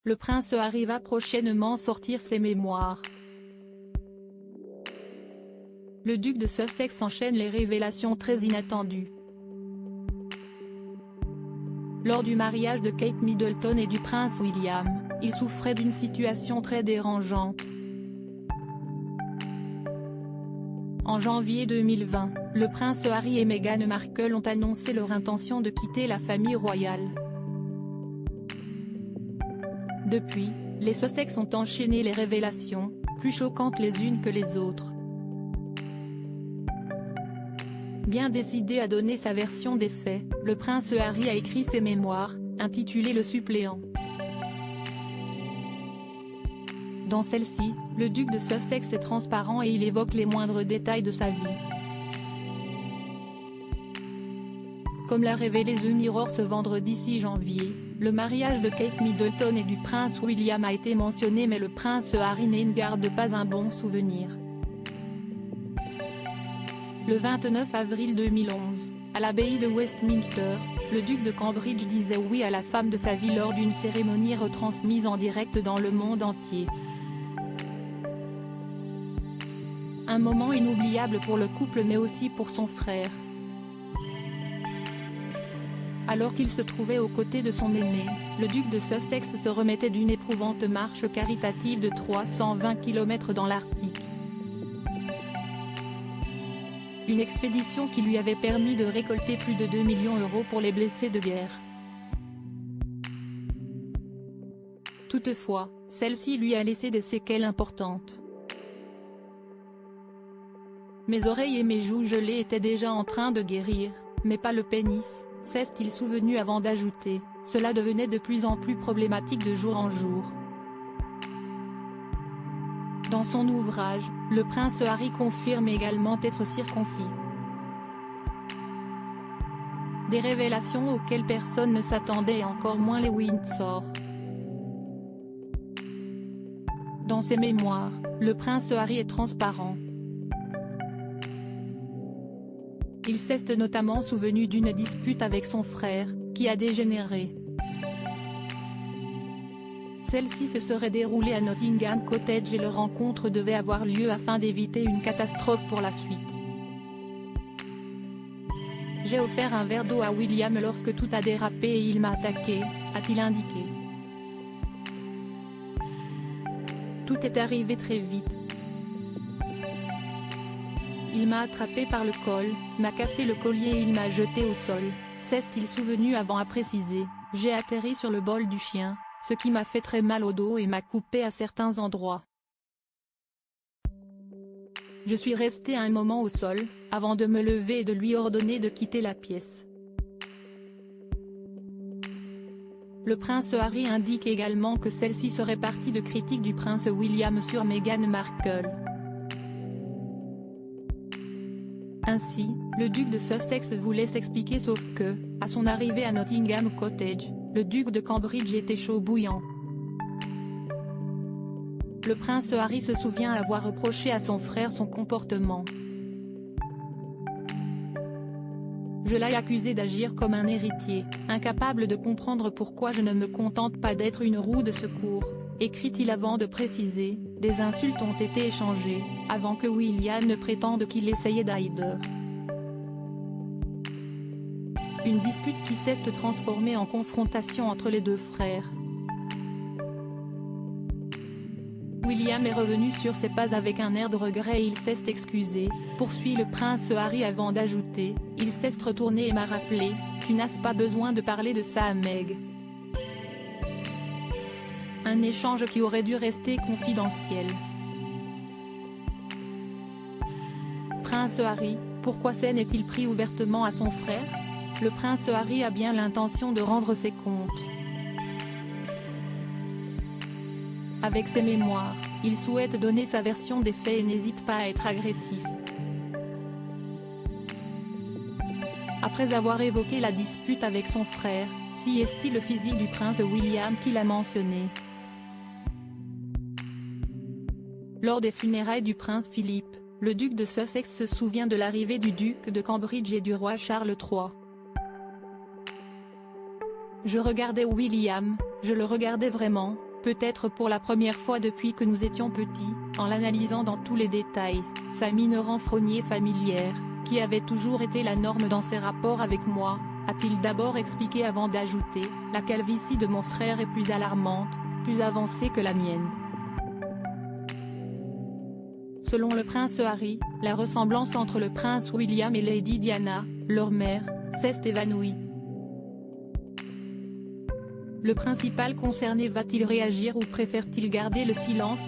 le prince Harry va prochainement sortir ses mémoires. Le duc de Sussex enchaîne les révélations très inattendues. Lors du mariage de Kate Middleton et du prince William, il souffrait d'une situation très dérangeante. En janvier 2020, le prince Harry et Meghan Markle ont annoncé leur intention de quitter la famille royale. Depuis, les Sussex ont enchaîné les révélations, plus choquantes les unes que les autres. Bien décidé à donner sa version des faits, le prince Harry a écrit ses mémoires, intitulées Le Suppléant. Dans celle-ci, le duc de Sussex est transparent et il évoque les moindres détails de sa vie. Comme l'a révélé The Mirror ce vendredi 6 janvier, le mariage de Kate Middleton et du prince William a été mentionné mais le prince Harry n'en garde pas un bon souvenir. Le 29 avril 2011, à l'abbaye de Westminster, le duc de Cambridge disait oui à la femme de sa vie lors d'une cérémonie retransmise en direct dans le monde entier. Un moment inoubliable pour le couple mais aussi pour son frère. Alors qu'il se trouvait aux côtés de son aîné, le duc de Sussex se remettait d'une éprouvante marche caritative de 320 km dans l'Arctique. Une expédition qui lui avait permis de récolter plus de 2 millions d'euros pour les blessés de guerre. Toutefois, celle-ci lui a laissé des séquelles importantes. Mes oreilles et mes joues gelées étaient déjà en train de guérir, mais pas le pénis, s'est-il souvenu avant d'ajouter, cela devenait de plus en plus problématique de jour en jour. Dans son ouvrage, le prince Harry confirme également être circoncis. Des révélations auxquelles personne ne s'attendait et encore moins les Windsor. Dans ses mémoires, le prince Harry est transparent. Il s'est notamment souvenu d'une dispute avec son frère, qui a dégénéré. Celle-ci se serait déroulée à Nottingham Cottage et leur rencontre devait avoir lieu afin d'éviter une catastrophe pour la suite. J'ai offert un verre d'eau à William lorsque tout a dérapé et il m'a attaqué, a-t-il indiqué. Tout est arrivé très vite. Il m'a attrapé par le col, m'a cassé le collier et il m'a jeté au sol, s'est-il souvenu avant à préciser, j'ai atterri sur le bol du chien, ce qui m'a fait très mal au dos et m'a coupé à certains endroits. Je suis resté un moment au sol, avant de me lever et de lui ordonner de quitter la pièce. Le prince Harry indique également que celle-ci serait partie de critiques du prince William sur Meghan Markle. Ainsi, le duc de Sussex voulait s'expliquer sauf que, à son arrivée à Nottingham Cottage, le duc de Cambridge était chaud bouillant. Le prince Harry se souvient avoir reproché à son frère son comportement. Je l'ai accusé d'agir comme un héritier, incapable de comprendre pourquoi je ne me contente pas d'être une roue de secours, écrit-il avant de préciser, des insultes ont été échangées, avant que William ne prétende qu'il essayait d'aider. Une dispute qui s'est transformée en confrontation entre les deux frères. William est revenu sur ses pas avec un air de regret et il s'est excusé, poursuit le prince Harry avant d'ajouter, il s'est retourné et m'a rappelé, tu n'as pas besoin de parler de ça à Meg. Un échange qui aurait dû rester confidentiel. Prince Harry, pourquoi s'en est-il pris ouvertement à son frère? Le prince Harry a bien l'intention de rendre ses comptes. Avec ses mémoires, il souhaite donner sa version des faits et n'hésite pas à être agressif. Après avoir évoqué la dispute avec son frère, si est-il le physique du prince William qu'il a mentionné. Lors des funérailles du prince Philippe, le duc de Sussex se souvient de l'arrivée du duc de Cambridge et du roi Charles III. Je regardais William, je le regardais vraiment, peut-être pour la première fois depuis que nous étions petits, en l'analysant dans tous les détails, sa mine renfrognée familière, qui avait toujours été la norme dans ses rapports avec moi, a-t-il d'abord expliqué avant d'ajouter, la calvitie de mon frère est plus alarmante, plus avancée que la mienne. Selon le prince Harry, la ressemblance entre le prince William et Lady Diana, leur mère, s'est évanouie. Le principal concerné va-t-il réagir ou préfère-t-il garder le silence?